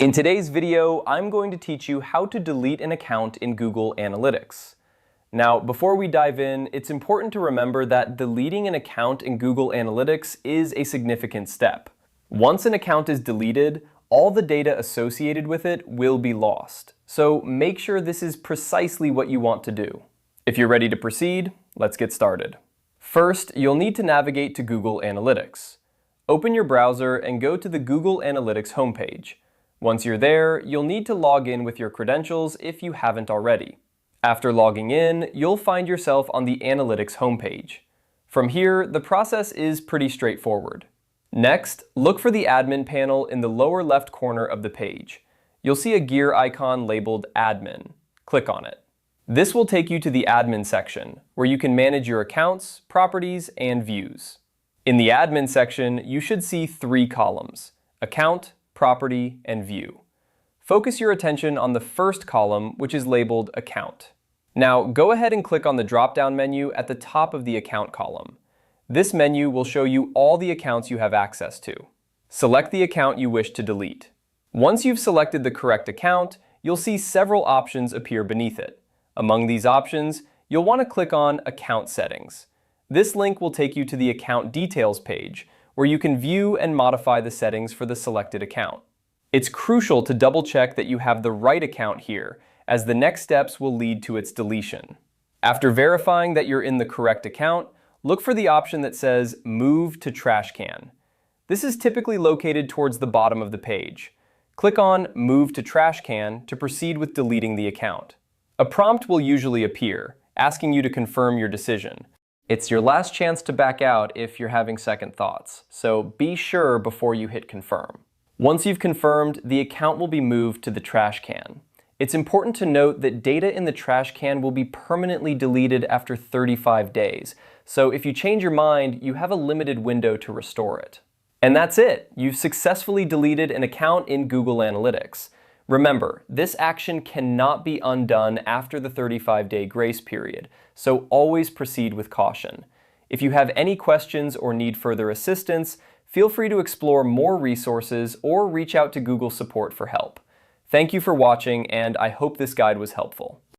In today's video, I'm going to teach you how to delete an account in Google Analytics. Now, before we dive in, it's important to remember that deleting an account in Google Analytics is a significant step. Once an account is deleted, all the data associated with it will be lost. So make sure this is precisely what you want to do. If you're ready to proceed, let's get started. First, you'll need to navigate to Google Analytics. Open your browser and go to the Google Analytics homepage. Once you're there, you'll need to log in with your credentials if you haven't already. After logging in, you'll find yourself on the Analytics homepage. From here, the process is pretty straightforward. Next, look for the Admin panel in the lower left corner of the page. You'll see a gear icon labeled Admin. Click on it. This will take you to the Admin section, where you can manage your accounts, properties, and views. In the Admin section, you should see 3 columns: Account, Property, and View. Focus your attention on the first column, which is labeled Account. Now, go ahead and click on the drop-down menu at the top of the Account column. This menu will show you all the accounts you have access to. Select the account you wish to delete. Once you've selected the correct account, you'll see several options appear beneath it. Among these options, you'll want to click on Account Settings. This link will take you to the Account Details page, where you can view and modify the settings for the selected account. It's crucial to double-check that you have the right account here, as the next steps will lead to its deletion. After verifying that you're in the correct account, look for the option that says Move to Trash Can. This is typically located towards the bottom of the page. Click on Move to Trash Can to proceed with deleting the account. A prompt will usually appear, asking you to confirm your decision. It's your last chance to back out if you're having second thoughts, so be sure before you hit confirm. Once you've confirmed, the account will be moved to the trash can. It's important to note that data in the trash can will be permanently deleted after 35 days, so if you change your mind, you have a limited window to restore it. And that's it! You've successfully deleted an account in Google Analytics. Remember, this action cannot be undone after the 35-day grace period, so always proceed with caution. If you have any questions or need further assistance, feel free to explore more resources or reach out to Google support for help. Thank you for watching, and I hope this guide was helpful.